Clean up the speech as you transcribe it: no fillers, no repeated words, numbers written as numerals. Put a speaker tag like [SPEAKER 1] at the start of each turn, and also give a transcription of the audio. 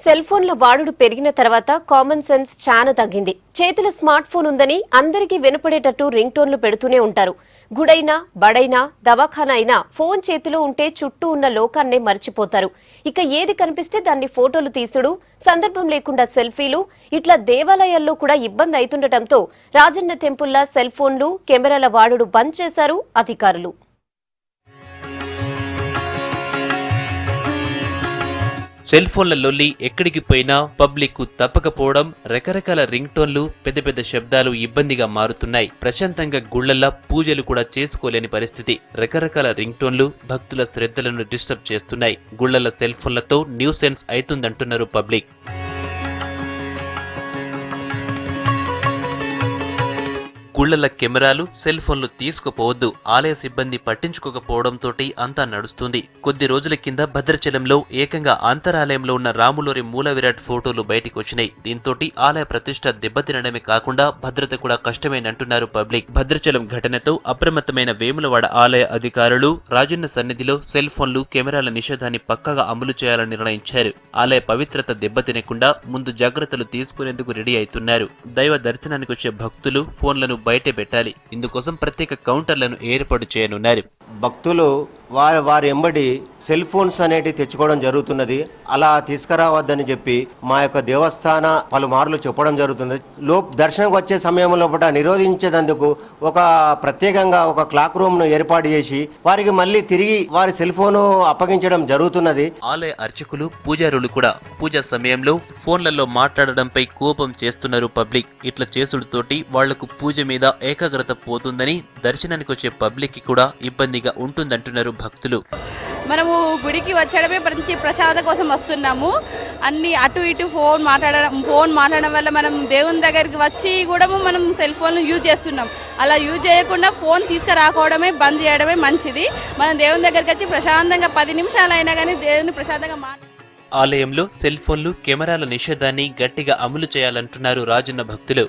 [SPEAKER 1] Cell ఫోన్ల వాడుడు పెరిగిన తర్వాత కామన్ సెన్స్ చాలా తగ్గింది. చేతుల స్మార్ట్ ఫోన్ ఉందని అందరికీ వినపడేటట్టు రింగ్ టోన్లు పెడుతూనే ఉంటారు. గుడైనా బడైనా దవాఖానా అయినా ఫోన్ చేతిలో ఉంటే చుట్టూ ఉన్న లోకాన్నే మర్చిపోతారు. ఇక ఏది కనిపిస్తే దాన్ని ఫోటోలు తీసుడు, సందర్భం లేకుండా సెల్ఫీలు, ఇట్లా దేవాలయాల్లో కూడా ఇబ్బంది అవుతుండటంతో రాజన్న టెంపుల్ల సెల్ ఫోన్లు కెమెరాల వాడుడు బంద్ చేశారు అధికారులు.
[SPEAKER 2] సెల్ ఫోన్ల లొల్లి ఎక్కడికి పోయినా పబ్లిక్ కు తప్పకపోవడం, రకరకాల రింగ్ టోన్లు, పెద్ద పెద్ద శబ్దాలు ఇబ్బందిగా మారుతున్నాయి. ప్రశాంతంగా గుళ్లల్లా పూజలు కూడా చేసుకోలేని పరిస్థితి. రకరకాల రింగ్ టోన్లు భక్తుల శ్రద్ధలను డిస్టర్బ్ చేస్తున్నాయి. గుళ్లల సెల్ ఫోన్లతో న్యూసెన్స్ అవుతుందంటున్నారు పబ్లిక్. గుళ్లల కెమెరాలు, సెల్ ఫోన్లు తీసుకుపోవద్దు, ఆలయ సిబ్బంది పట్టించుకోకపోవడంతో అంతా నడుస్తుంది. కొద్ది రోజుల కింద భద్రాచలంలో ఏకంగా అంతరాలయంలో ఉన్న రాములోరి మూల విరాట్ ఫోటోలు బయటికి వచ్చినాయి. దీంతో ఆలయ ప్రతిష్ట దెబ్బతినడమే కాకుండా భద్రత కూడా కష్టమేనంటున్నారు పబ్లిక్. భద్రాచలం ఘటనతో అప్రమత్తమైన వేములవాడ ఆలయ అధికారులు రాజన్న సన్నిధిలో సెల్ ఫోన్లు, కెమెరాల నిషేధాన్ని పక్కాగా అమలు చేయాలని నిర్ణయించారు. ఆలయ పవిత్రత దెబ్బతినకుండా ముందు జాగ్రత్తలు తీసుకునేందుకు రెడీ అవుతున్నారు. దైవ దర్శనానికి వచ్చే భక్తులు ఫోన్లను బయటే పెట్టాలి. ఇందుకోసం ప్రత్యేక కౌంటర్లను ఏర్పాటు చేయనున్నారు.
[SPEAKER 3] భక్తులు వారి ఎంబడి సెల్ ఫోన్స్ అనేటివి తెచ్చుకోవడం జరుగుతున్నది. అలా తీసుకురావద్దని చెప్పి మా యొక్క దేవస్థాన పలుమార్లు చెప్పడం జరుగుతుంది. దర్శనంకి వచ్చే సమయంలో నిరోధించేందుకు ఒక ప్రత్యేకంగా ఒక క్లాక్ రూమ్ ను ఏర్పాటు చేసి వారికి మళ్ళీ తిరిగి వారి సెల్ ఫోన్ అప్పగించడం జరుగుతున్నది.
[SPEAKER 2] ఆలయ అర్చకులు, పూజారులు కూడా పూజా సమయంలో ఫోన్లలో మాట్లాడడంపై కోపం చేస్తున్నారు పబ్లిక్. ఇట్లా చేసుడుతోటి వాళ్లకు పూజ మీద ఏకాగ్రత పోతుందని దర్శనానికి వచ్చే పబ్లిక్ కి కూడా ఇబ్బందిగా ఉంటుందంటున్నారు భక్తులు.
[SPEAKER 4] మనము గుడికి వచ్చడమే మంచి ప్రసాదం కోసం వస్తున్నాము. అన్ని అటు ఇటు ఫోన్ మాట్లాడడం వల్ల మనం దేవుని దగ్గరికి వచ్చి కూడా మనం సెల్ ఫోన్ యూజ్ చేస్తున్నాం. అలా యూజ్ చేయకుండా ఫోన్ తీసుకురాకోవడమే, బంద్ చేయడమే మంచిది. మనం దేవుని దగ్గరికి వచ్చి ప్రశాంతంగా 10 నిమిషాలు అయినా కానీ దేవుని ప్రశాంతంగా
[SPEAKER 2] ఆలయంలో సెల్ ఫోన్లు, కెమెరాల నిషేధాన్ని గట్టిగా అమలు చేయాలంటున్నారు రాజన్న భక్తులు.